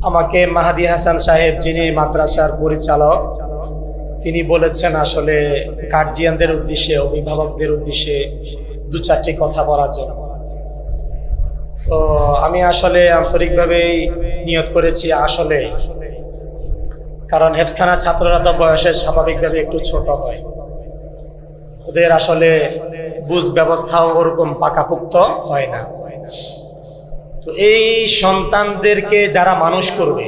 আমাকে মাহাদি হাসান সাহেব, যিনি মাদ্রাসার পরিচালক, তিনি বলেছেন আসলে গার্জিয়ানদের উদ্দেশ্যে, অভিভাবকদের উদ্দেশ্যে দু চারটি কথা বলার জন্য। তো আমি আসলে আন্তরিকভাবেই নিয়ত করেছি আসলে, কারণ হেফজখানার ছাত্ররা তো বয়সে স্বাভাবিকভাবে একটু ছোট হয়, ওদের আসলে বুঝ ব্যবস্থাও ওরকম পাকাপোক্ত হয় না। তো এই সন্তানদেরকে যারা মানুষ করবে,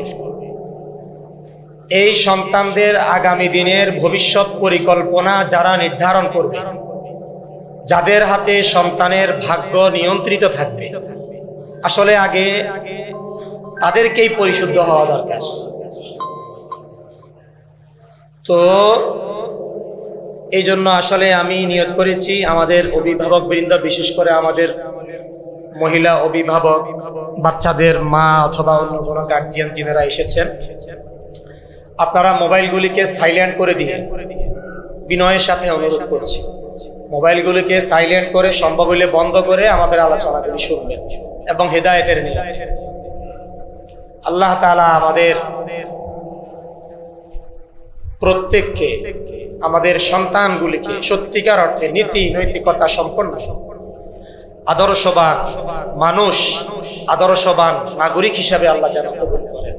এই সন্তানদের আগামী দিনের ভবিষ্যৎ পরিকল্পনা যারা নির্ধারণ করবে, যাদের হাতে সন্তানের ভাগ্য নিয়ন্ত্রিত থাকবে, আসলে আগে তাদেরকেই পরিশুদ্ধ হওয়া দরকার। তো এই জন্য আসলে আমি নিয়ত করেছি আমাদের অভিভাবক বৃন্দ, বিশেষ করে আমাদের মহিলা অভিভাবক, বাচ্চাদের মা অথবা অন্য কোনো গার্জিয়ান যিনারা এসেছেন, আপনারা মোবাইলগুলিকে সাইলেন্ট করে দিয়ে, বিনয়ের সাথে অনুরোধ করছি, মোবাইলগুলিকে সাইলেন্ট করে সম্ভব হলে বন্ধ করে আমাদের আলোচনাগুলি শুনবেন এবং হেদায়েতের নিয়তে। আল্লাহ তাআলা আমাদের প্রত্যেককে, আমাদের সন্তানগুলিকে সত্যিকার অর্থে নীতি নৈতিকতা সম্পন্ন আদর্শবান মানুষ, আদর্শবান নাগরিক হিসাবে আল্লাহ যেন কবুল করেন।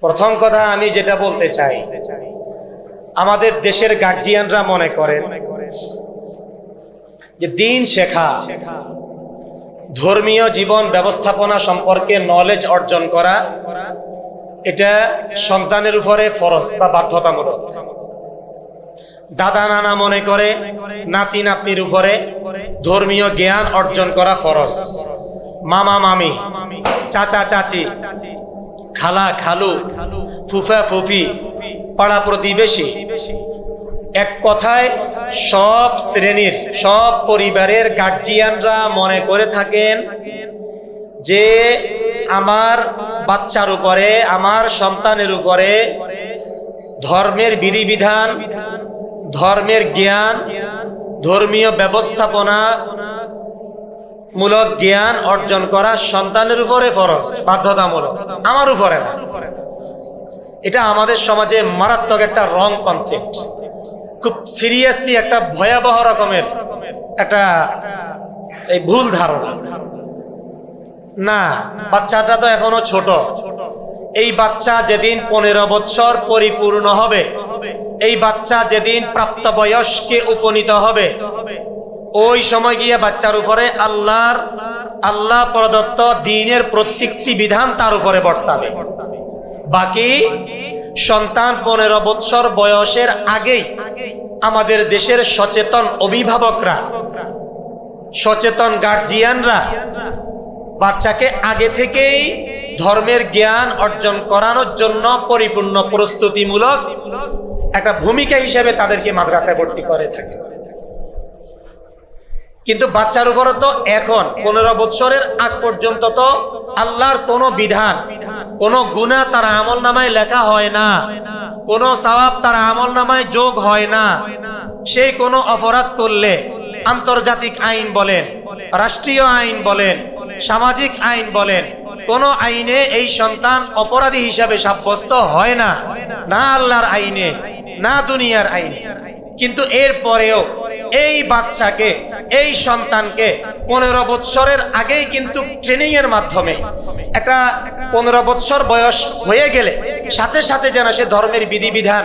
প্রথম কথা আমি যেটা বলতে চাই, আমাদের দেশের গার্জিয়ানরা মনে করেন যে দিন শেখা, ধর্মীয় জীবন ব্যবস্থাপনা সম্পর্কে নলেজ অর্জন করা, এটা সন্তানের উপরে ফরজ বা বাধ্যতামূলক। দাদা নানা মনে করে নাতি নাতনির উপরে ধর্মীয় জ্ঞান অর্জন করা ফরজ। মামা মামি, চাচা চাচি, খালা খালু, ফুফা ফুফি, পাড়া প্রতিবেশী, এক কথায় সব শ্রেণীর, সব পরিবারের গার্জিয়ানরা মনে করে থাকেন যে আমার বাচ্চার উপরে, আমার সন্তানের উপরে ধর্মের বিধিবিধান, ধর্মের জ্ঞান, ধর্মীয় ব্যবস্থাপনা মূলক জ্ঞান অর্জন করা সন্তানের উপরে ফরজ, বাধ্যতামূলক, আমার উপরে না। এটা আমাদের সমাজে মারাত্মক একটা রং কনসেপ্ট, খুব সিরিয়াসলি একটা ভয়াবহ রকমের একটা এই ভুল ধারণা। না, বাচ্চাটা তো এখনো ছোট, এই বাচ্চা যেদিন 15 বছর পরিপূর্ণ হবে, এই বাচ্চা যেদিন প্রাপ্তবয়স্কে উপনীত হবে, ওই সময় গিয়ে বাচ্চার উপরে আল্লাহ প্রদত্ত দ্বীনের প্রত্যেকটি বিধান তার উপরে বর্তাবে। বাকি সন্তান 15 বছর বয়সের আগেই আমাদের দেশের সচেতন অভিভাবকরা, সচেতন গার্জিয়ানরা বাচ্চাকে আগে থেকেই ধর্মের জ্ঞান অর্জন করানোর জন্য পরিপূর্ণ প্রস্তুতিমূলক একটা ভূমিকা হিসেবে তাদেরকে মাদ্রাসায় ভর্তি করে থাকে। কিন্তু বাচ্চার উপরে তো এখন 15 বছরের আগ পর্যন্ত তো আল্লাহর কোনো বিধান, কোনো গুনাহ তার আমলনামায় লেখা হয় না, কোনো সওয়াব তার আমলনামায় যোগ হয় না। সেই কোনো অপরাধ করলে আন্তর্জাতিক আইন বলেন, রাষ্ট্রীয় আইন বলেন, সামাজিক আইন বলেন, কোন আইনে এই সন্তান অপরাধী হিসাবে সাব্যস্ত হয় না, না আল্লাহর আইনে, না দুনিয়ার আইনে। কিন্তু এরপরেও এই বাচ্চাকে, এই সন্তানকে 15 বছরের আগেই কিন্তু ট্রেনিং এর মাধ্যমে, একটা 15 বছর বয়স হয়ে গেলে সাথে সাথে যেন সে ধর্মের বিধিবিধান,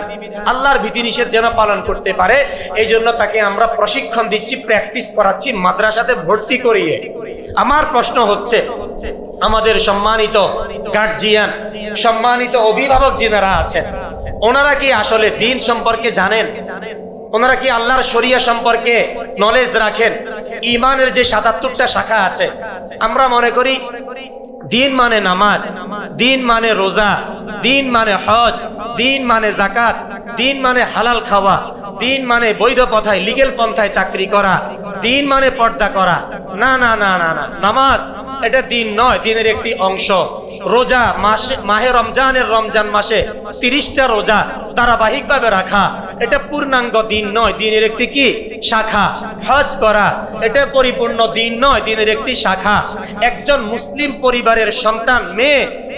আল্লাহর বিধিনিষেধ যেন পালন করতে পারে, এই জন্য তাকে আমরা প্রশিক্ষণ দিচ্ছি, প্র্যাকটিস করাচ্ছি, মাদ্রাসাতে ভর্তি করিয়ে। আমার প্রশ্ন হচ্ছে, আমাদের সম্মানিত গার্জিয়ান, সম্মানিত অভিভাবক যিনারা আছেন, ওনারা কি আসলে দ্বীন সম্পর্কে জানেন? ওনারা কি আল্লাহর শরিয়া সম্পর্কে নলেজ রাখেন? ঈমানের যে 77টা শাখা আছে, আমরা মনে করি দ্বীন মানে নামাজ, দ্বীন মানে রোজা, দ্বীন মানে হজ, দ্বীন মানে যাকাত, দ্বীন মানে হালাল খাওয়া, দ্বীন মানে বৈধ পন্থায়, লিগ্যাল পন্থায় চাকরি করা, দ্বীন মানে পর্দা করা। না না না না না, নামাজ এটা দিন নয়, দিনের একটি অংশ। রোজা মাহে রমজানের রমজান মাসে 30টা রোজা ধারাবাহিকভাবে রাখা, এটা পূর্ণাঙ্গ দিন নয়, দিনের একটি কি শাখা। হজ করা এটা পরিপূর্ণ দিন নয়, দিনের একটি শাখা। একজন মুসলিম পরিবারের সন্তান,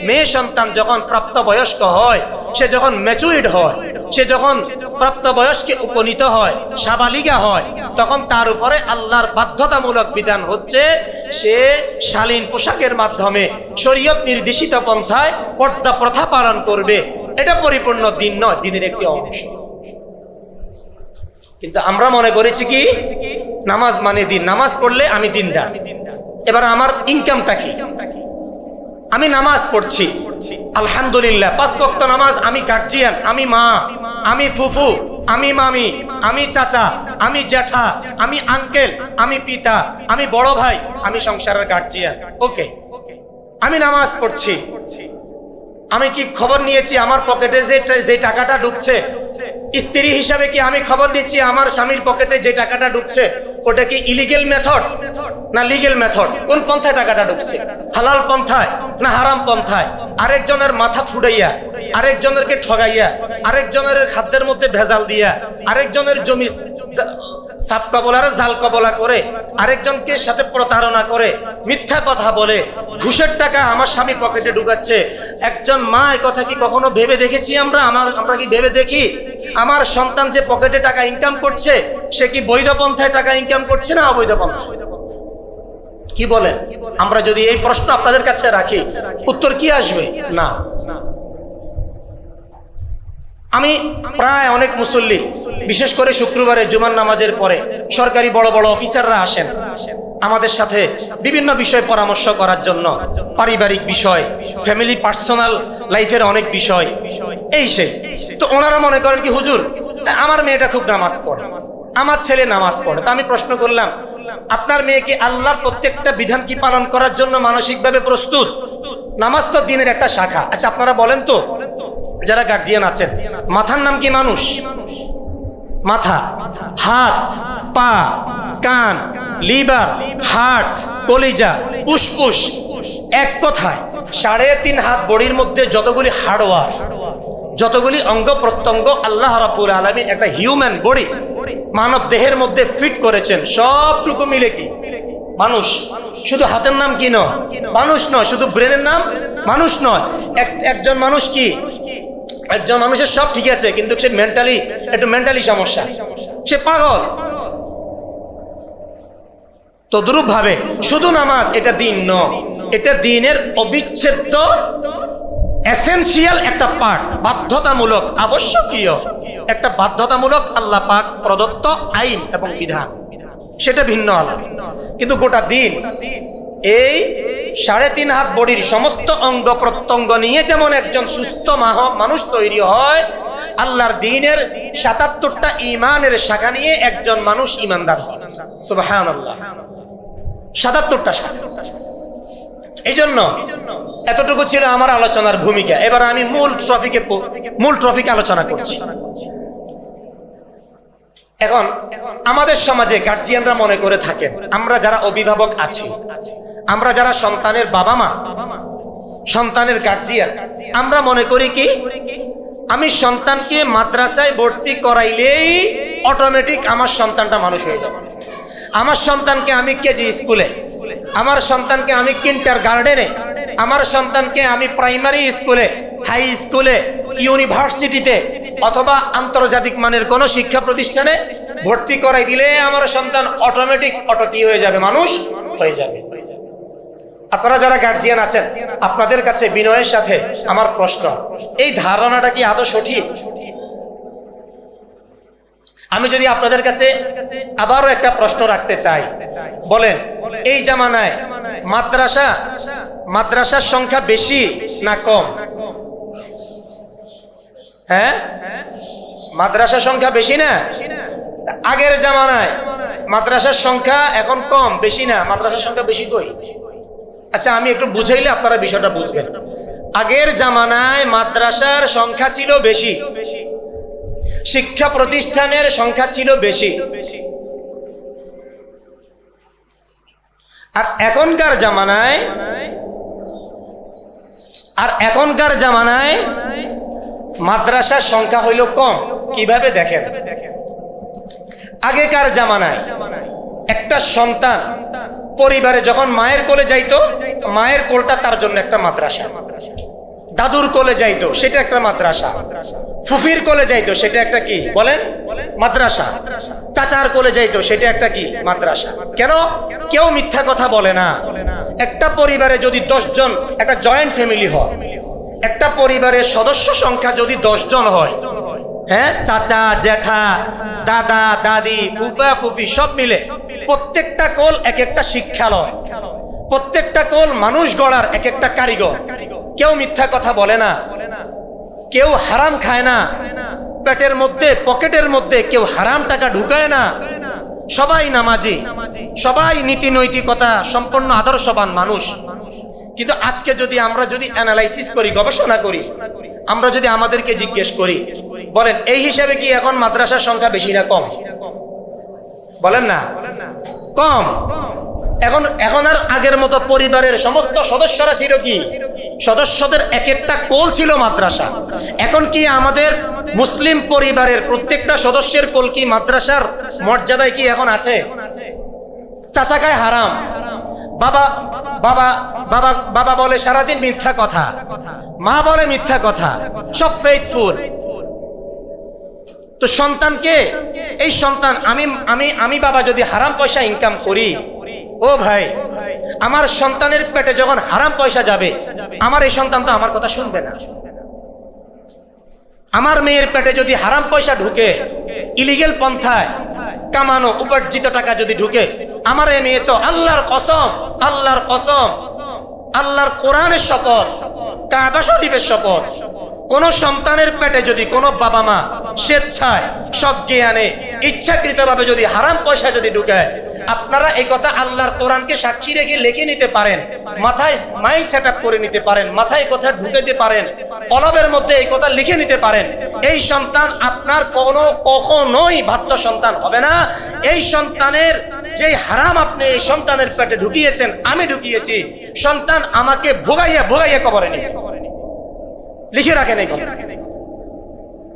মেয়ে সন্তান যখন প্রাপ্তবয়স্ক হয়, সে যখন ম্যাচুরিড হয়, সে যখন প্রাপ্তবয়স্কে উপনীত হয়, সাবালিকা হয়, তখন তার উপরে আল্লাহর বাধ্যতামূলক বিধান হচ্ছে সে শালীন পোশাকের মাধ্যমে শরীয়ত নির্দেশিত পন্থায় পর্দা প্রথা পালন করবে। এটা পরিপূর্ণ দিন নয়, দিনের একটি অংশ। কিন্তু আমরা মনে করেছি কি নামাজ মানে দিন, নামাজ পড়লে আমি দিনদার। এবার আমার ইনকামটা কি? আমি নামাজ পড়ছি আলহামদুলিল্লাহ, 5 ওয়াক্ত নামাজ, আমি গার্জিয়ান, আমি মা, আমি ফুফু, আমি মামি, আমি চাচা, আমি জ্যাঠা, আমি আঙ্কেল, আমি পিতা, আমি বড় ভাই, আমি সংসারের গার্জিয়ান। ওকে, আমি নামাজ পড়ছি, আমি কি খবর নিয়েছি আমার পকেটে যে টাকাটা ঢুকছে? স্ত্রী হিসাবে কি আমি খবর নিচ্ছি আমার স্বামীর পকেটে যে টাকাটা ঢুকছে ওটা কি ইলিগেল মেথড না লিগেল মেথড? কোন পন্থায় টাকাটা ঢুকছে? হালাল পন্থায় না হারাম পন্থায়? আরেকজনের মাথা ফুড়াইয়া, আরেকজনেরকে ঠগাইয়া, আরেকজনের খাদ্যের মধ্যে ভেজাল দিয়া, আরেকজনের জমি সাপ কবলার জাল কবলা করে, আরেকজনকে সাথে প্রতারণা করে, মিথ্যা কথা বলে, ঘুষের টাকা আমার স্বামী পকেটে ঢুকাচ্ছে। একজন মা এই কথা কি কখনো ভেবে দেখেছি? আমরা কি ভেবে দেখি আমার সন্তান যে পকেটে টাকা ইনকাম করছে সে কি বৈধ পন্থায় টাকা ইনকাম করছে না অবৈধ পন্থায়? কি বলেন? আমরা যদি এই প্রশ্ন আপনাদের কাছে রাখি, উত্তর কি আসবে? না। আমি প্রায় অনেক মুসল্লি, বিশেষ করে শুক্রবারে জুমার নামাজের পরে সরকারি বড় বড় অফিসাররা আসেন আমাদের সাথে বিভিন্ন বিষয় পরামর্শ করার জন্য, পারিবারিক বিষয়, ফ্যামিলি পার্সোনাল লাইফের অনেক বিষয়, এই সেই। তো ওনারা মনে করেন কি হুজুর আমার মেয়েটা খুব নামাজ পড়ে, আমার ছেলে নামাজ পড়ে। তা আমি প্রশ্ন করলাম আপনার মেয়েকে আল্লাহর প্রত্যেকটা বিধান কি পালন করার জন্য মানসিকভাবে প্রস্তুত? নামাজ তো দিনের একটা শাখা। আচ্ছা আপনারা বলেন তো, যারা গার্জিয়ান আছেন, মাথার নাম কি মানুষ? মাথা, হাত, পা, কান, লিভার, হার্ট, কলিজা, ফুসফুস, এক কথায় 3.5 হাত বডির মধ্যে যতগুলি হার্ডওয়ার, যতগুলি অঙ্গ প্রত্যঙ্গ আল্লাহ রাব্বুল আলামিন একটা হিউম্যান বডি মানব দেহের মধ্যে ফিট করেছেন, সবটুকু মিলে কি মানুষ? শুধু হাতের নাম কি নয় মানুষ নয়, শুধু ব্রেনের নাম মানুষ নয়। একজন মানুষ কি, একজন মানুষের সব ঠিক আছে কিন্তু সে মেন্টালি সমস্যা, সে পাগল। তদ্রূপ ভাবে শুধু নামাজ এটা দিন নয়, এটা দিনের অবিচ্ছেদ্য এসেনশিয়াল একটা পার্ট, বাধ্যতামূলক, আবশ্যকীয় একটা বাধ্যতামূলক আল্লাহ পাক প্রদত্ত আইন এবং বিধান, সেটা ভিন্ন আলাদা। কিন্তু গোটা দিন এই 3.5 হাত বডির সমস্ত অঙ্গ প্রত্যঙ্গ নিয়ে যেমন একজন সুস্থ মানুষ তৈরি হয়, আল্লাহর দ্বীনের 77টা ঈমানের শাখা নিয়ে একজন মানুষ ঈমানদার। সুবহানাল্লাহ, 77টা শাখা। এই জন্য এতটুকু ছিল আমার আলোচনার ভূমিকা। এবার আমি মূল টপিকে আলোচনা করছি। এখন আমাদের সমাজে গার্জিয়ানরা মনে করে থাকেন, আমরা যারা অভিভাবক আছি, আমরা যারা সন্তানের বাবা মা, সন্তানের গার্জিয়ান, আমরা মনে করি কি আমি সন্তানকে মাদ্রাসায় ভর্তি করাইলেই অটোমেটিক আমার সন্তানটা মানুষ হয়ে যাবে। আমার সন্তানকে আমি কেজি স্কুলে, আমার সন্তানকে আমি কিন্ডার গার্ডেনে, আমার সন্তানকে আমি প্রাইমারি স্কুলে, হাই স্কুলে, ইউনিভার্সিটিতে অথবা আন্তর্জাতিক মানের কোনো শিক্ষা প্রতিষ্ঠানে ভর্তি করাই দিলে আমার সন্তান অটোমেটিক কি হয়ে যাবে? মানুষ হয়ে যাবে। আপনারা যারা গার্জিয়ান আছেন, আপনাদের কাছে বিনয়ের সাথে আমার প্রশ্ন, এই ধারণাটা কি আদৌ সঠিক? আমি যদি আপনাদের কাছে আবারও একটা প্রশ্ন রাখতে চাই, বলেন এই জামানায় মাদ্রাসার সংখ্যা বেশি না কম? হ্যাঁ, মাদ্রাসার সংখ্যা বেশি না? আগের জামানায় মাদ্রাসার সংখ্যা এখন কম, বেশি না? মাদ্রাসার সংখ্যা বেশি কই? আচ্ছা আমি একটু বুঝাইলে আপনারা বিষয়টা বুঝবেন। আগের জামানায় মাদ্রাসার সংখ্যা ছিল বেশি, শিক্ষা প্রতিষ্ঠানের সংখ্যা ছিল বেশি। আর এখনকার জামানায় মাদ্রাসার সংখ্যা হইল কম। কিভাবে দেখেন, আগেকার জামানায় একটা সন্তান পরিবারে যখন মায়ের কোলে যাইতো, মায়ের কোলটা তার জন্য একটা মাদ্রাসা, দাদুর কোলে যাইতো সেটা একটা মাদ্রাসা, ফুফির কোলে যাইতো সেটা একটা কি বলেন মাদ্রাসা, চাচার কোলে যাইতো সেটা একটা কি মাদ্রাসা। কেন? কেউ মিথ্যা কথা বলে না। একটা পরিবারে যদি 10 জন, একটা জয়েন্ট ফ্যামিলি হয়, একটা পরিবারের সদস্য সংখ্যা যদি 10 জন হয়, হ্যাঁ, চাচা জ্যাঠা দাদা দাদি ফুফা ফুফি সব মিলে প্রত্যেকটা কোল এক একটা শিক্ষালয়, প্রত্যেকটা কোল মানুষ গড়ার এক একটা কারিগর। কেউ মিথ্যা কথা বলে না, কেউ হারাম খায় না, পেটের মধ্যে পকেটের মধ্যে কেউ হারাম টাকা ঢুকায় না, সবাই নামাজি, সবাই নীতি নৈতিকতা সম্পন্ন আদর্শবান মানুষ। কিন্তু আজকে যদি আমরা যদি অ্যানালাইসিস করি, গবেষণা করি, আমরা যদি আমাদেরকে জিজ্ঞেস করি, বলেন এই হিসাবে কি এখন মাদ্রাসার সংখ্যা বেশি না কম? বলেন না কম। এখন আর আগের মতো পরিবারের সমস্ত সদস্যরা ছিল কি, সদস্যদের এক একটা কোল ছিল মাদ্রাসা। এখন কি আমাদের মুসলিম পরিবারের প্রত্যেকটা সদস্যের কোল কি মাদ্রাসার মর্যাদায় কি এখন আছে? চাচা খায় হারাম, বাবা বাবা বাবা বাবা বলে সারাদিন মিথ্যা কথা, মা বলে মিথ্যা কথা, সব ফেথফুল। তো সন্তানকে, এই সন্তান আমি বাবা যদি হারাম পয়সা ইনকাম করি, ও ভাই আমার সন্তানের পেটে যখন হারাম পয়সা যাবে, আমার এই সন্তান তো আমার কথা শুনবে না। আমার মেয়ের পেটে যদি হারাম পয়সা ঢুকে, ইলিগেল পন্থায় কামানো উপার্জিত টাকা যদি ঢুকে, আমার এই মেয়ে তো আল্লাহর কসম, আল্লাহর কসম, আল্লাহর কোরআনের শপথ, কাবা শরীফের শপথ, কোন সন্তানের পেটে যদি কোনো বাবা মা স্বেচ্ছায় সজ্ঞানে ইচ্ছাকৃতভাবে যদি হারাম পয়সা যদি ঢুকায়, আপনারা এই কথা আল্লাহর কোরআনকে সাক্ষী রেখে লিখে নিতে পারেন, মাথায় মাইন্ড সেট আপ করে নিতে পারেন, মাথায় কথা ঢুকাইতে পারেন, কলবের মধ্যে এই কথা লিখে নিতে পারেন। এই সন্তান আপনার কখনোই বাধ্য সন্তান হবে না। এই সন্তানের যে হারাম আপনি এই সন্তানের পেটে ঢুকিয়েছেন, আমি ঢুকিয়েছি, সন্তান আমাকে ভোগাইয়া ভোগাইয়া কবরে নিয়ে লিখে রাখেন এই কথা।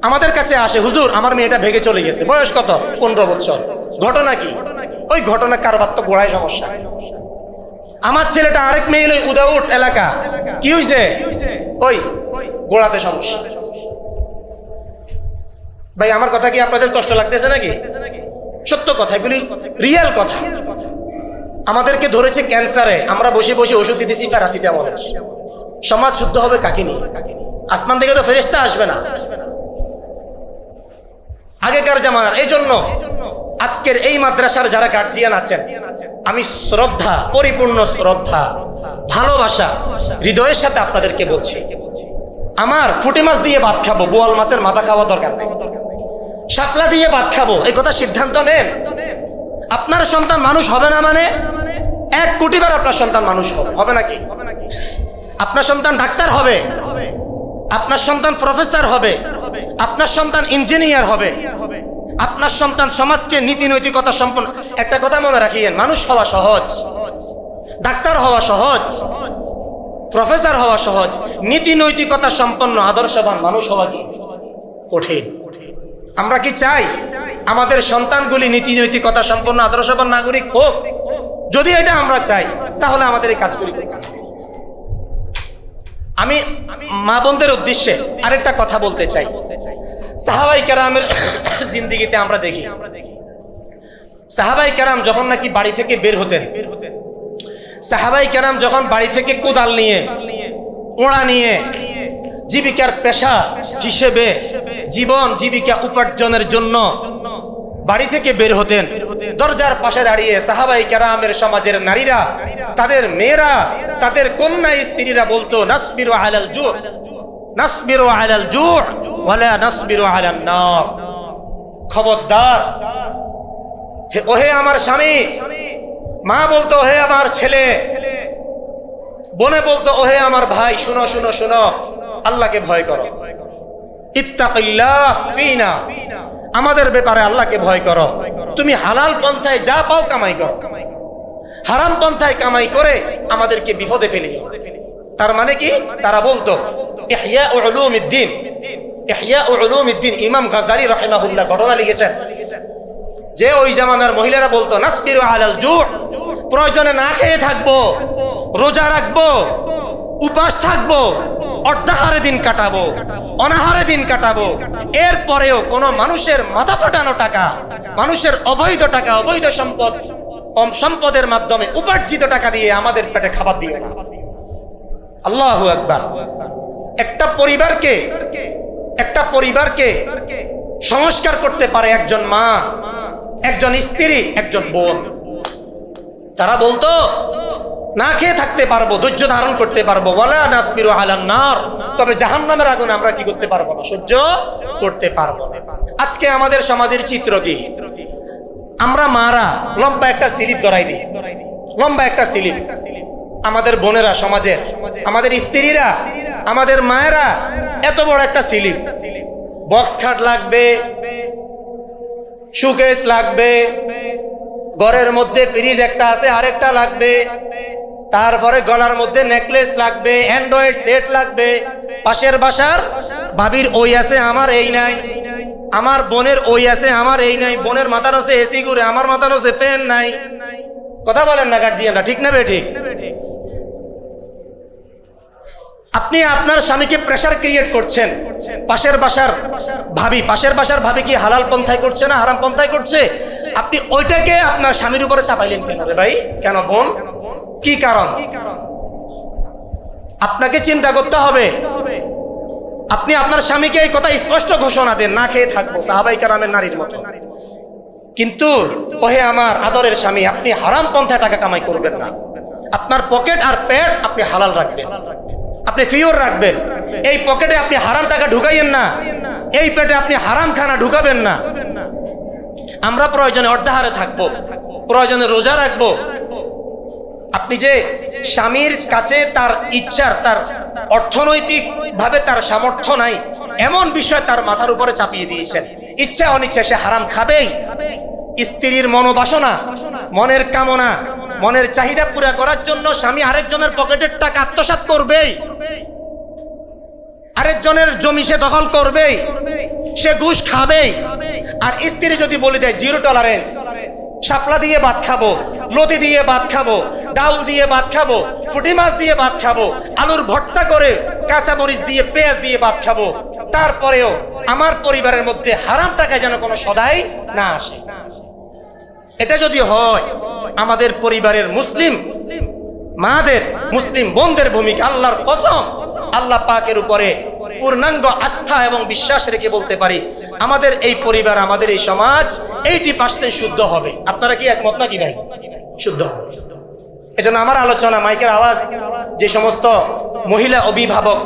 আমাদের কাছে আসে, হুজুর আমার মেয়েটা ভেগে চলে গেছে, বয়স কত? 15 বছর। ঘটনা কি? ওই ঘটনা কারবার তো গোড়ায় সমস্যা। আমার ছেলেটা আরেক মেয়ে ওই উদাউট এলাকা, কি হয়েছে? ওই গোড়াতে সমস্যা। ভাই আমার কথা কি আপনাদের কষ্ট লাগতেছে নাকি? সত্য কথা, এগুলি রিয়েল কথা। আমাদেরকে ধরেছে ক্যান্সারে, আমরা বসে বসে ওষুধ দিতেছি প্যারাসিটামল। সমাজ শুদ্ধ হবে কাকে নিয়ে? আসমান থেকে তো ফেরেশতা আসবে না। আগেকার জামানার, এই জন্য আজকের এই মাদ্রাসার যারা গার্জিয়ান আছেন, আমি শ্রদ্ধা, পরিপূর্ণ শ্রদ্ধা, ভালোবাসা হৃদয়ের সাথে আপনাদেরকে বলছি, আমার পুঁটি মাছ দিয়ে ভাত খাবো, বোয়াল মাছের মাথা খাওয়া দরকার নেই, শাপলা দিয়ে ভাত খাবো, এই কথা সিদ্ধান্ত নেন। আপনার সন্তান মানুষ হবে না মানে 1 কোটি বার আপনার সন্তান মানুষ হবে নাকি? আপনার সন্তান ডাক্তার হবে, আপনার সন্তান প্রফেসর হবে, আপনার সন্তান ইঞ্জিনিয়ার হবে, আপনার সন্তান সমাজকে নীতি নৈতিকতা সম্পন্ন। একটা কথা মনে রাখিয়েন, মানুষ হওয়া সহজ, ডাক্তার হওয়া সহজ, প্রফেসর হওয়া সহজ, নীতি নৈতিকতা সম্পন্ন আদর্শবান মানুষ হওয়া কি কঠিন। আমরা কি চাই আমাদের সন্তানগুলি নীতি নৈতিকতা সম্পন্ন আদর্শবান নাগরিক হোক? যদি এটা আমরা চাই, তাহলে আমাদের এই কাজগুলি করতে হবে। আমি মা বোনদের উদ্দেশ্যে আরেকটা কথা বলতে চাই। সাহাবাই কেরামের জিন্দেগিতে আমরা দেখি, সাহাবাই কেরাম যখন নাকি বাড়ি থেকে বের হতেন, সাহাবাই কেরাম যখন বাড়ি থেকে কোদাল নিয়ে, ওড়া নিয়ে, জীবিকার পেশা হিসেবে জীবন জীবিকা উপার্জনের জন্য বাড়ি থেকে বের হতেন, দরজার পাশে দাঁড়িয়ে সাহাবাই কেরামের সমাজের নারীরা, তাদের মেয়েরা, তাদের কন্যা স্ত্রীরা বলতো, নাসবিরু আলাল জু, নাসবিরু আলাল জু ওয়ালা নাসবিরু আলান নার। খবরদার, ওহে আমার স্বামী, মা বলতো ওহে আমার ছেলে, বোনে বলতো ওহে আমার ভাই, শুনো শুনো শুনো, আল্লাহকে ভয় করো, ইত্তাকিল্লাহ ফিনা, আমাদের ব্যাপারে আল্লাহকে ভয় করো, তুমি হালাল পন্থায় যা পাও কামাই করো। হারাম পন্থায় কামাই করে আমাদেরকে বিপদে ফেলে। তার মানে কি? তারা বলতো ইহয়া উলুমিদ্দিন, ইহয়া উলুমিদ্দিন, ইমাম গাজালি রাহিমাহুল্লাহ ঘটনা লিখেছেন যে ওই জামানার মহিলারা বলতো নাসবিরু আলাল জু', প্রয়োজনে না খেয়ে থাকবো, রোজা রাখবো, উপাস থাকবো, অর্ধাহারে দিন কাটাবো, অনাহারে দিন কাটাবো, এরপরেও কোন মানুষের মাথা ফাটানো টাকা, মানুষের অবৈধ টাকা, অবৈধ সম্পদ, সম্পদের মাধ্যমে উপার্জিত টাকা দিয়ে আমাদের পেটে খাবার দিয়ে না। আল্লাহু আকবার। একটা পরিবারকে সংস্কার করতে পারে একজন মা, একজন স্ত্রী, একজন বোন। তারা বলতো না খেয়ে থাকতে পারবো, ধৈর্য ধারণ করতে পারবো, ওয়ালা নাসবিরু আলান নার, তবে জাহান্নামের আগুন আমরা কি করতে পারবো না, সহ্য করতে পারবো না। আজকে আমাদের সমাজের চিত্র কি? আমরা মারা লম্বা একটা স্লিপ ধরাই দিই, লম্বা একটা স্লিপ। আমাদের বোনেরা সমাজের, আমাদের স্ত্রীরা, আমাদের মায়েরা এত বড় একটা স্লিপ, বক্স খাট লাগবে, শোকেস লাগবে, ঘরের মধ্যে ফ্রিজ একটা আছে আরেকটা লাগবে, তারপরে গলার মধ্যে নেকলেস লাগবে, অ্যান্ড্রয়েড সেট লাগবে। পাশের বাসার ভাবির ওই আছে আমার এই নাই, আমার বোনের ওই আছে আমার এই নাই, বোনের মাথার আছে এসি ঘুরে, আমার মাথার আছে ফ্যান নাই। কথা বলেন না গার্জিয়ানরা, ঠিক না বেঠিক? আপনি আপনার স্বামীকে প্রেসার ক্রিয়েট করছেন, পাশের বাসার ভাবি কি হালাল পন্থায় করছে না হারাম পন্থায় করছে? আপনি ওইটাকে আপনার স্বামীর উপরে চাপাইলেন কেন রে ভাই? কেন বোন? কি কারণ? আপনাকে চিন্তা করতে হবে। আপনি আপনার স্বামীকে এই কথা স্পষ্ট ঘোষণা দেন, না খেয়ে থাকবো, সাহাবাই কেরামের নারীর মতো। কিন্তু ওহে আমার আদরের স্বামী, আপনি হারাম পন্থায় টাকা কামাই করবেন না। আপনার পকেট আর পেট আপনি হালাল রাখবেন, আপনি পিওর রাখবেন। এই পকেটে আপনি হারাম টাকা ঢুকাইয়েন না, এই পেটে আপনি হারাম খানা ঢুকাবেন না। আমরা প্রয়োজনে অর্ধাহারে থাকবো, প্রয়োজনে রোজা রাখবো। আপনি যে স্বামীর কাছে তার ইচ্ছার, তার অর্থনৈতিক ভাবে তার সামর্থ্য নাই এমন বিষয় তার মাথার উপরে চাপিয়ে দিয়েছেন, ইচ্ছা অনিচ্ছা সে হারাম খাবেই। স্ত্রীর মনোবাসনা, মনের কামনা, মনের চাহিদা পুরা করার জন্য স্বামী আরেকজনের পকেটের টাকা আত্মসাৎ করবেই, আরেকজনের জমি সে দখল করবেই, সে ঘুষ খাবেই। আর স্ত্রী যদি বলে দেয় জিরো টলারেন্স, শাপলা দিয়ে ভাত খাবো, লতি দিয়ে ভাত খাবো, ডাউল দিয়ে ভাত খাবো, পুঁটি মাছ দিয়ে ভাত খাবো, আলুর ভর্তা করে কাঁচা মরিচ দিয়ে পেঁয়াজ দিয়ে ভাত খাবো, তারপরেও আমার পরিবারের মধ্যে হারাম টাকায় যেন কোনো সদাই না আসে। এটা যদি হয়, আমাদের পরিবারের মুসলিম মাদের, মুসলিম বোনদের ভূমিকা, আল্লাহর কসম আল্লাহ পাকের উপরে পূর্ণাঙ্গ আস্থা এবং বিশ্বাস রেখে বলতে পারি, আমাদের এই পরিবার, আমাদের এই সমাজ 80% শুদ্ধ হবে। আপনারা কি একমত নাকি ভাই? শুদ্ধ হবে। এজন্য আমার আলোচনা, মাইকের আওয়াজ যে সমস্ত মহিলা অভিভাবক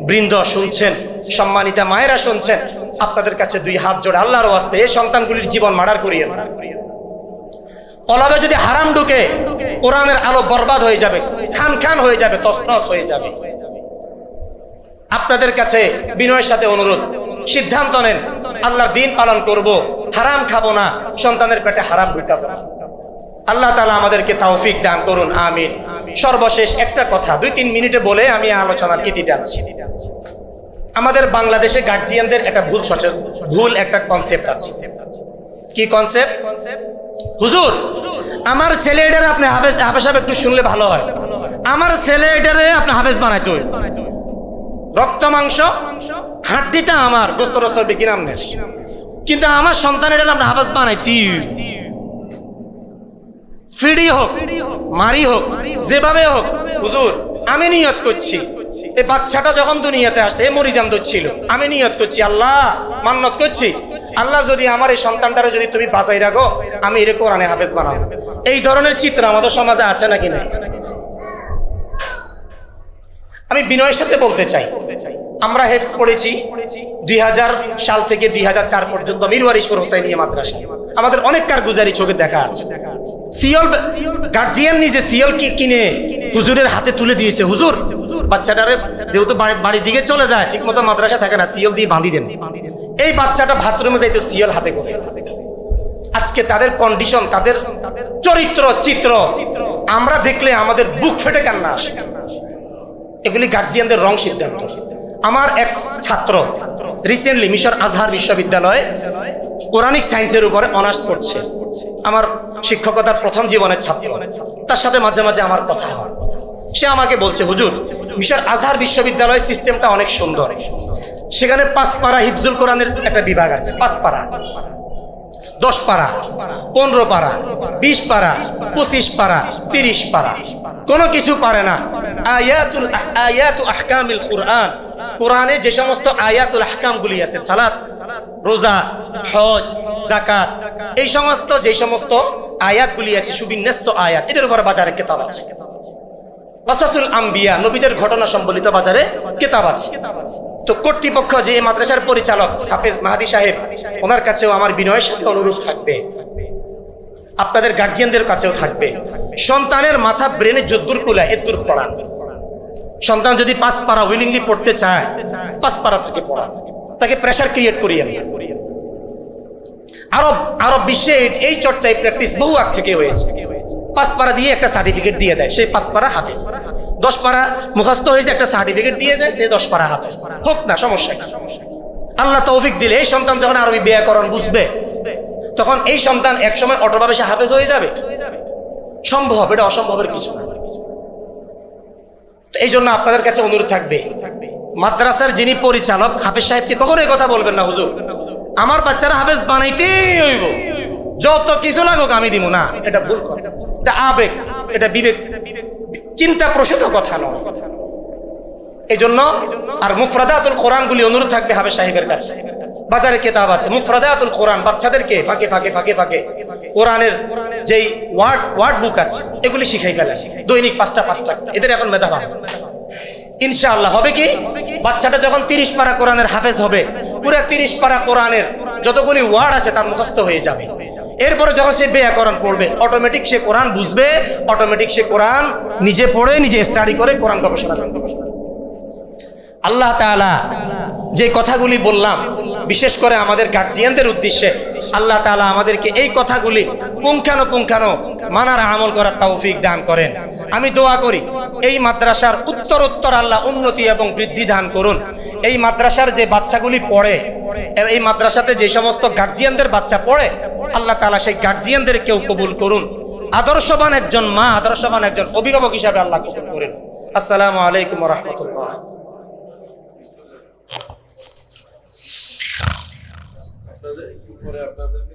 বৃন্দ শুনছেন, সম্মানিতা মায়েরা শুনছেন, আপনাদের কাছে দুই হাত জোড়ে আল্লাহর ওয়াস্তে এই সন্তানগুলির জীবন মার্ডার করিয়েন। কলবে যদি হারাম ঢুকে, কোরআনের আলো বরবাদ হয়ে যাবে, খান খান হয়ে যাবে, তছনছ হয়ে যাবে। আপনাদের কাছে বিনয়ের সাথে অনুরোধ, সিদ্ধান্ত নেন, আল্লাহর দিন পালন করব, হারাম খাবো না, সন্তানের পেটে হারাম ঢুকাবো না। আল্লাহ তাআলা আমাদেরকে তৌফিক দান করুন, আমিন। সর্বশেষ একটা কথা 2-3 মিনিটে বলে আমি আলোচনার ইতি টানছি। আমাদের বাংলাদেশে গার্জিয়ানদের একটা ভুল একটা কনসেপ্ট আছে। কি কনসেপ্ট? হুজুর আমার ছেলে এটারে আপনি হাফেজ সাহেব একটু শুনলে ভালো হয়, আমার ছেলে এটারে আপনি হাফেজ বানাইতে হয়, রক্ত মাংস হাড্ডিটা আমার, গোস্ত রস্ত বিকিনাম নেস, কিন্তু আমার সন্তান এটারে আপনি হাফেজ বানাইতি, ফিডি হোক মারি হোক যেভাবে হোক। হুজুর আমি নিয়ত করছি, এই বাচ্চাটা যখন দুনিয়াতে আসছে মরিজাম ধরছিল, আমি নিয়ত করছি, আল্লাহ মান্নত করছি, আল্লাহ যদি আমার এই সন্তানটারে যদি তুমি বাঁচাই রাখো, আমি এর কোরআনে হাফেজ বানাবো। এই ধরনের চিত্র আমাদের সমাজে আছে নাকি না? আমি বিনয়ের সাথে বলতে চাই, আমরা হেফজ পড়েছি 2000 সাল থেকে 2004 পর্যন্ত মিরওয়ারিশপুর হোসাইনিয়া মাদ্রাসা। আমাদের অনেক কারগুজারি চোখে দেখা আছে। সিয়ল গার্জিয়ান নিজে সিয়ল কিনে হুজুরের হাতে তুলে দিয়েছে, হুজুর বাচ্চাটারে যেহেতু বাড়ির দিকে চলে যায়, ঠিক মতো মাদ্রাসা থাকে না, সিয়ল দিয়ে বাঁধি দেন। এই বাচ্চাটা বাথরুমে যাইতো সিয়ল হাতে করে। আজকে তাদের কন্ডিশন, তাদের চরিত্র চিত্র আমরা দেখলে আমাদের বুক ফেটে কান্না আসে। এগুলি গার্জিয়ানদের রং সিদ্ধান্ত। আমার এক ছাত্র রিসেন্টলি মিশর আজহার বিশ্ববিদ্যালয়ে কোরআনিক সায়েন্সের উপরে অনার্স করছে। আমার শিক্ষকতার প্রথম জীবনের ছাত্র, তার সাথে মাঝে মাঝে আমার কথা হয়। সে আমাকে বলছে, হুজুর, মিশর আজহার বিশ্ববিদ্যালয়ের সিস্টেমটা অনেক সুন্দর, সেখানে 5 পারা হিফজুল কোরআনের একটা বিভাগ আছে। 5 পারা, 10 পারা, 15 পারা, 20 পারা, 25 পারা, 30 পারা, কোনো কিছু পারে না। আয়াতুল আহকামিল কুরআন, কোরআনে যে সমস্ত আয়াতুল আহকামগুলি আছে, সালাত, রোজা, হজ, যাকাত, এই সমস্ত যে সমস্ত আয়াতগুলি আছে, সুবিন্যস্ত আয়াত, এটার উপরে বাজারে কিতাব আছে। কাসাসুল আম্বিয়া, নবীদের ঘটনা সম্বলিত বাজারে কিতাব আছে। তো কর্তৃপক্ষ, যে মাদ্রাসার পরিচালক হাফেজ মাহাদি সাহেব, ওনার কাছেও আমার বিনয়ের সাথে অনুরোধ থাকবে, আপনাদের গার্জিয়ানদের কাছেও থাকবে, সন্তানের মাথা ব্রেনে যদ্দুর কুলায় এদ্দুর পড়ান। সন্তান যদি 5 পারা উইলিংলি পড়তে চায়, 5 পারা তাকে পড়ান, তাকে প্রেশার ক্রিয়েট করিয়েন। আরব বিশ্বে এই চর্চা, এই প্র্যাকটিস বহু আগ থেকে হয়েছে। 5 পারা দিয়ে একটা সার্টিফিকেট দিয়ে দেয়, সেই 5 পারা হাফেজ। 10 পারা মুখস্থ হয়েছে, একটা সার্টিফিকেট দিয়ে যায়, সে 10 পারা হাফেজ। হোক না, সমস্যা নেই। আল্লাহ তৌফিক দিলে এই সন্তান যখন আরবি ব্যাকরণ বুঝবে, তখন এই সন্তান একসময় অটোভাবে সে হাফেজ হয়ে যাবে। সম্ভব, এটা অসম্ভবের কিছু না। এই জন্য আপনাদের কাছে অনুরোধ থাকবে, মাদ্রাসার যিনি পরিচালক হাফেজ সাহেবকে কখনো এই কথা বলবেন না, হুজুর আমার বাচ্চারা হাফেজ বানাইতেই হইব, যত কিছু লাগুক আমি দিব না। এটা ভুল কথা, এটা আবেগ, এটা বিবেক, চিন্তা প্রসূত কথা নয়। এই জন্য আর মুফরাদাতুল কোরআনগুলি অনুরোধ থাকবে হাফেজ সাহেবের কাছে। বাজারে কিতাব আছে মুফরাদাতুল কোরআন, বাচ্চাদেরকে ফাঁকে ফাঁকে ফাঁকে ফাঁকে কোরআনের যেই ওয়ার্ড বুক আছে এগুলি শিখাই ফেলে, দৈনিক 5টা। এদের এখন মেধা ভাব। ইনশাআল্লাহ হবে কি, বাচ্চাটা যখন 30 পারা কোরআনের হাফেজ হবে, পুরো 30 পারা কোরআনের যতগুলি ওয়ার্ড আছে তার মুখস্থ হয়ে যাবে। এরপরে যখন সে ব্যাকরণ পড়বে, অটোমেটিক সে কোরআন বুঝবে, অটোমেটিক সে কোরআন নিজে পড়ে, নিজে স্টাডি করে কোরআন গবেষণা করবে। আল্লাহ তাআলা যে কথাগুলি বললাম, বিশেষ করে আমাদের গার্জিয়ানদের উদ্দেশ্যে, আল্লাহ তাআলা আমাদেরকে এই কথাগুলি পুঙ্খানো মানার আমল করার তৌফিক দান করেন। আমি দোয়া করি এই মাদ্রাসার উত্তরোত্তর আল্লাহ উন্নতি এবং বৃদ্ধি দান করুন। এই মাদ্রাসার যে বাচ্চাগুলি পড়ে, এই মাদ্রাসাতে যে সমস্ত গার্জিয়ানদের বাচ্চা পড়ে, আল্লাহ তাআলা সেই গার্জিয়ানদেরকেও কবুল করুন। আদর্শবান একজন মা, আদর্শবান একজন অভিভাবক হিসাবে আল্লাহ কবুল করেন। আসসালামু আলাইকুম ওয়া রাহমাতুল্লাহ। আপনাদের